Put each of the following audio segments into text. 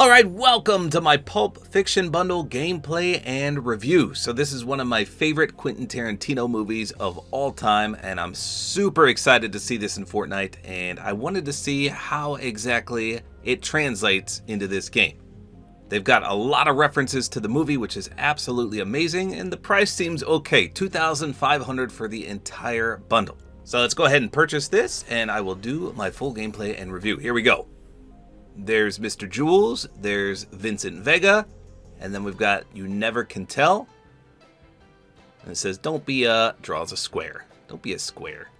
Alright, welcome to my Pulp Fiction bundle gameplay and review. So this is one of my favorite Quentin Tarantino movies of all time, and I'm super excited to see this in Fortnite, and I wanted to see how exactly it translates into this game. They've got a lot of references to the movie, which is absolutely amazing, and the price seems okay, $2,500 for the entire bundle. So let's go ahead and purchase this, and I will do my full gameplay and review. Here we go. There's Mr. Jules, there's Vincent Vega, and then we've got You Never Can Tell. And it says, don't be a, draws a square. Don't be a square.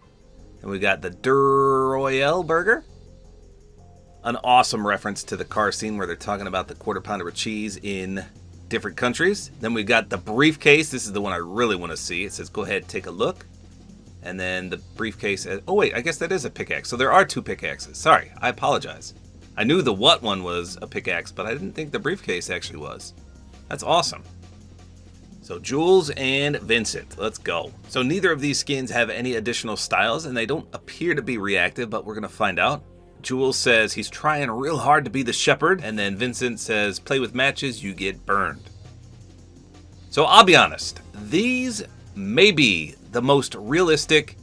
And we got the Royale burger. An awesome reference to the car scene where they're talking about the quarter pounder with cheese in different countries. Then we've got the briefcase. This is the one I really want to see. It says, go ahead, take a look. And then the briefcase, oh wait, I guess that is a pickaxe. So there are two pickaxes. Sorry, I apologize. I knew the what one was a pickaxe, but I didn't think the briefcase actually was. That's awesome. So Jules and Vincent, let's go. So neither of these skins have any additional styles, and they don't appear to be reactive, but we're gonna find out. Jules says he's trying real hard to be the shepherd, and then Vincent says, play with matches, you get burned. So I'll be honest, these may be the most realistic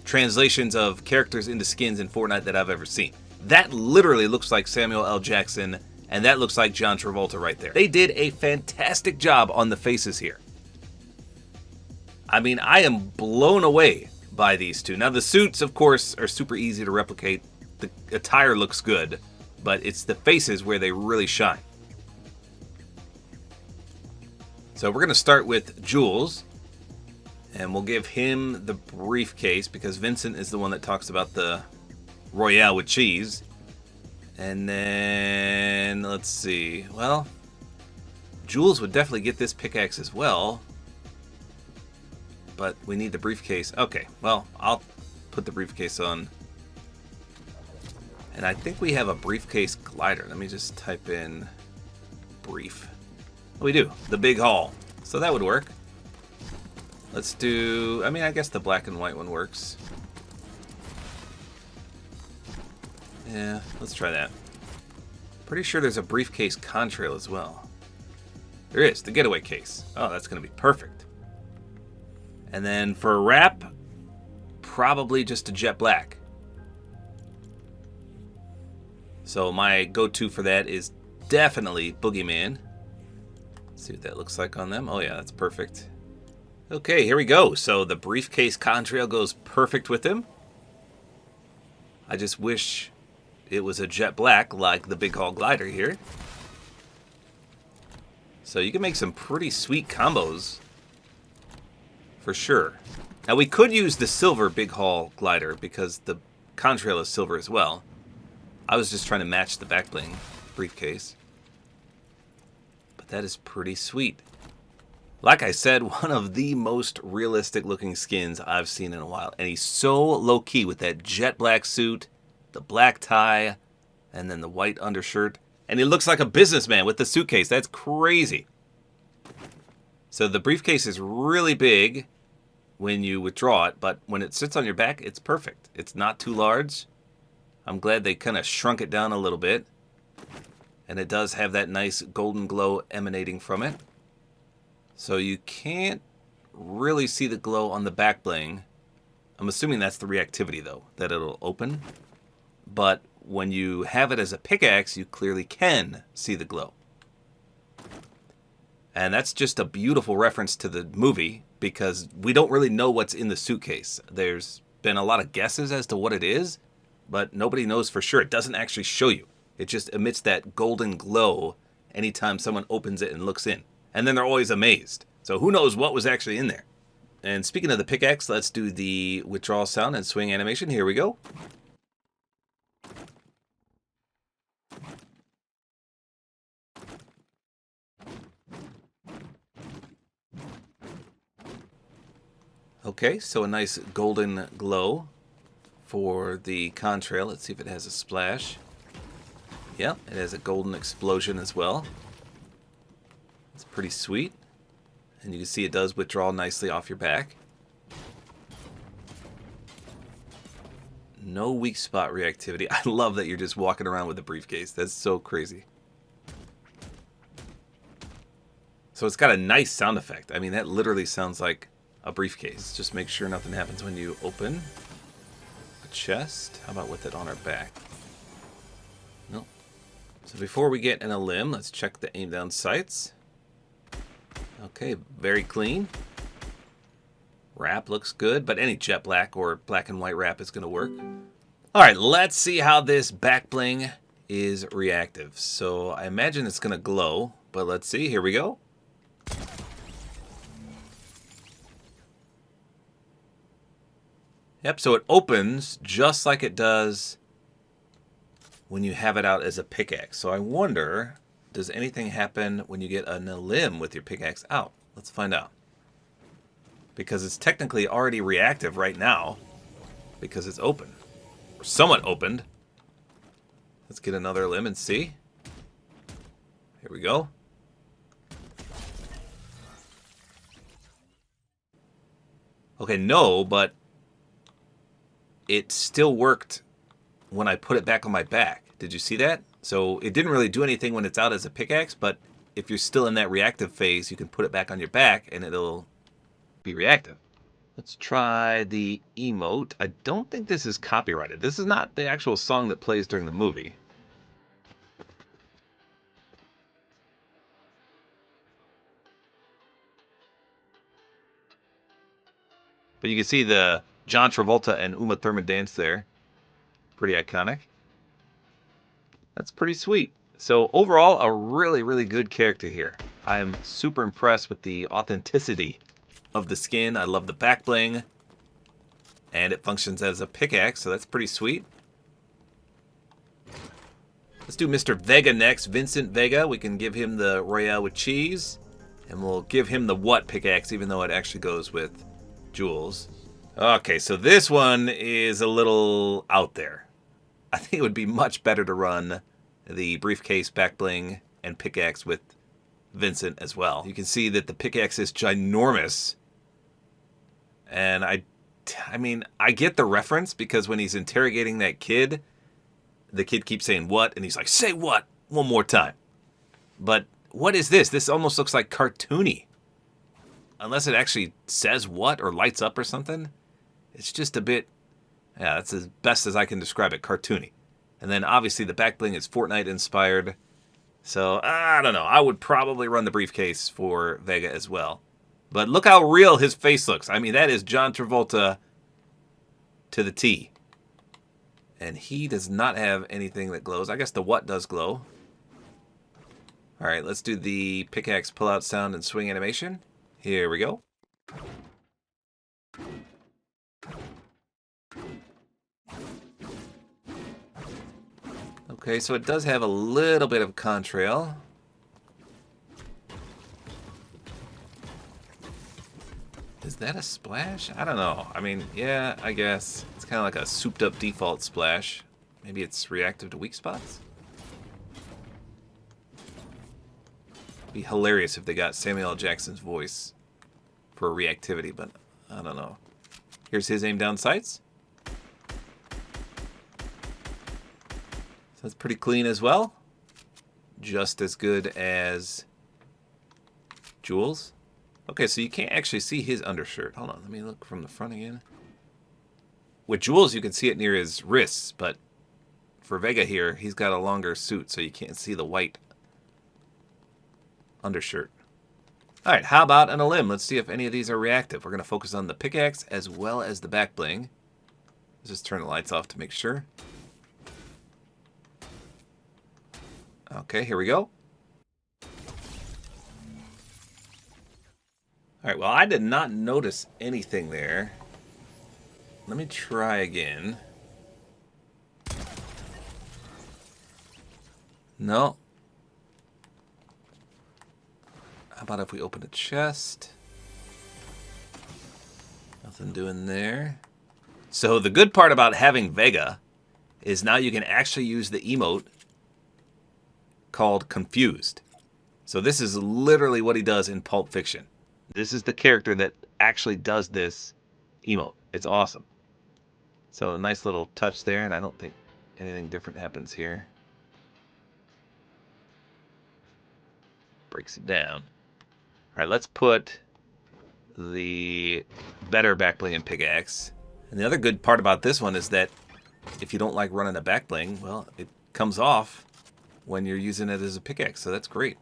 translations of characters into skins in Fortnite that I've ever seen. That literally looks like Samuel L. Jackson, and that looks like John Travolta right there. They did a fantastic job on the faces here. I mean, I am blown away by these two. Now, the suits, of course, are super easy to replicate. The attire looks good, but it's the faces where they really shine. So we're going to start with Jules, and we'll give him the briefcase because Vincent is the one that talks about the Royale with cheese. And then, let's see. Well, Jules would definitely get this pickaxe as well. But we need the briefcase. Okay, well, I'll put the briefcase on. And I think we have a briefcase glider. Let me just type in brief. We do, the big haul. So that would work. Let's do, I mean, I guess the black and white one works. Yeah, let's try that. Pretty sure there's a briefcase contrail as well. There is, the getaway case. Oh, that's going to be perfect. And then for a wrap, probably just a jet black. So my go-to for that is definitely Boogeyman. Let's see what that looks like on them. Oh yeah, that's perfect. Okay, here we go. So the briefcase contrail goes perfect with him. I just wish it was a jet black like the big haul glider here. So you can make some pretty sweet combos for sure. Now we could use the silver big haul glider because the contrail is silver as well. I was just trying to match the back bling briefcase. But that is pretty sweet. Like I said, one of the most realistic looking skins I've seen in a while. And he's so low key with that jet black suit, the black tie, and then the white undershirt. And he looks like a businessman with the suitcase. That's crazy. So the briefcase is really big when you withdraw it, but when it sits on your back, it's perfect. It's not too large. I'm glad they kind of shrunk it down a little bit. And it does have that nice golden glow emanating from it. So you can't really see the glow on the back bling. I'm assuming that's the reactivity though, that it'll open. But when you have it as a pickaxe, you clearly can see the glow. And that's just a beautiful reference to the movie because we don't really know what's in the suitcase. There's been a lot of guesses as to what it is, but nobody knows for sure. It doesn't actually show you. It just emits that golden glow anytime someone opens it and looks in. And then they're always amazed. So who knows what was actually in there. And speaking of the pickaxe, let's do the withdrawal sound and swing animation. Here we go. Okay, so a nice golden glow for the contrail. Let's see if it has a splash. Yep, it has a golden explosion as well. It's pretty sweet. And you can see it does withdraw nicely off your back. No weak spot reactivity. I love that you're just walking around with a briefcase. That's so crazy. So it's got a nice sound effect. I mean, that literally sounds like a briefcase. Just make sure nothing happens when you open a chest. How about with it on our back? Nope. So before we get in a limb, let's check the aim down sights. Okay, very clean. Wrap looks good, but any jet black or black and white wrap is going to work. All right, let's see how this back bling is reactive. So I imagine it's going to glow, but let's see. Here we go. Yep, so it opens just like it does when you have it out as a pickaxe. So I wonder, does anything happen when you get a limb with your pickaxe out? Let's find out. Because it's technically already reactive right now because it's open. Or somewhat opened. Let's get another limb and see. Here we go. Okay, no, but it still worked when I put it back on my back. Did you see that? So it didn't really do anything when it's out as a pickaxe, but if you're still in that reactive phase, you can put it back on your back and it'll be reactive. Let's try the emote. I don't think this is copyrighted. This is not the actual song that plays during the movie. But you can see the John Travolta and Uma Thurman dance there. Pretty iconic. That's pretty sweet. So overall, a really, really good character here. I'm super impressed with the authenticity of the skin. I love the back bling. And it functions as a pickaxe, so that's pretty sweet. Let's do Mr. Vega next. Vincent Vega. We can give him the Royale with cheese. And we'll give him the what pickaxe, even though it actually goes with Jules. Okay, so this one is a little out there. I think it would be much better to run the briefcase, back bling, and pickaxe with Vincent as well. You can see that the pickaxe is ginormous. And I mean, I get the reference because when he's interrogating that kid, the kid keeps saying what, and he's like, say what? One more time. But what is this? This almost looks like cartoony. Unless it actually says what or lights up or something. It's just a bit, yeah, that's as best as I can describe it, cartoony. And then obviously the back bling is Fortnite inspired. So, I don't know. I would probably run the briefcase for Vega as well. But look how real his face looks. I mean, that is John Travolta to the T. And he does not have anything that glows. I guess the what does glow. All right, let's do the pickaxe pull-out sound and swing animation. Here we go. Okay, so it does have a little bit of contrail. Is that a splash? I don't know. I mean, yeah, I guess. It's kind of like a souped-up default splash. Maybe it's reactive to weak spots? It'd be hilarious if they got Samuel L. Jackson's voice for reactivity, but I don't know. Here's his aim down sights. So that's pretty clean as well. Just as good as Jules. Okay, so you can't actually see his undershirt. Hold on, let me look from the front again. With Jules, you can see it near his wrists, but for Vega here, he's got a longer suit, so you can't see the white undershirt. All right, how about an a limb? Let's see if any of these are reactive. We're going to focus on the pickaxe as well as the back bling. Let's just turn the lights off to make sure. Okay, here we go. All right, well, I did not notice anything there. Let me try again. No. How about if we open a chest? Nothing doing there. So the good part about having Vega is now you can actually use the emote called Confused. So this is literally what he does in Pulp Fiction. This is the character that actually does this emote. It's awesome. So a nice little touch there, and I don't think anything different happens here. Breaks it down. All right, let's put the better backbling and pickaxe. And the other good part about this one is that if you don't like running a backbling, well, it comes off when you're using it as a pickaxe, so that's great.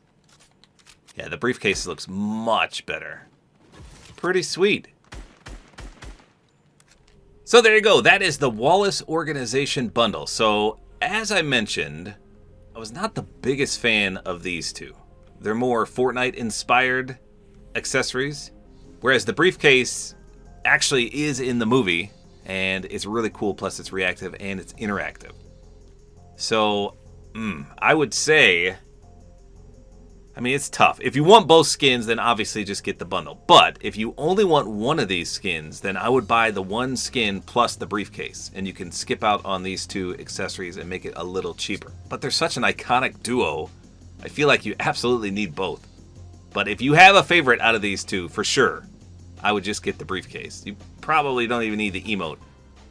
Yeah, the briefcase looks much better. Pretty sweet. So there you go. That is the Wallace Organization bundle. So as I mentioned, I was not the biggest fan of these two. They're more Fortnite-inspired accessories, whereas the briefcase actually is in the movie, and it's really cool, plus it's reactive and it's interactive. So, I would say, I mean, it's tough. If you want both skins, then obviously just get the bundle. But if you only want one of these skins, then I would buy the one skin plus the briefcase, and you can skip out on these two accessories and make it a little cheaper. But they're such an iconic duo, I feel like you absolutely need both. But if you have a favorite out of these two, for sure, I would just get the briefcase. You probably don't even need the emote,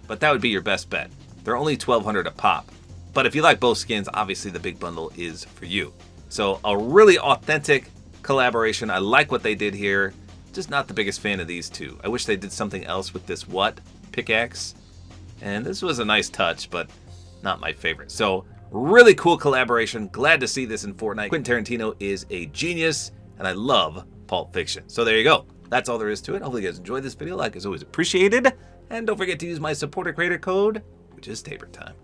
but that would be your best bet. They're only $1,200 a pop. But if you like both skins, obviously the big bundle is for you. So a really authentic collaboration. I like what they did here. Just not the biggest fan of these two. I wish they did something else with this pickaxe. And this was a nice touch, but not my favorite. So really cool collaboration. Glad to see this in Fortnite. Quentin Tarantino is a genius, and I love Pulp Fiction. So there you go. That's all there is to it. Hopefully you guys enjoyed this video. Like is always appreciated. And don't forget to use my Support-A-Creator Code, which is tabortime.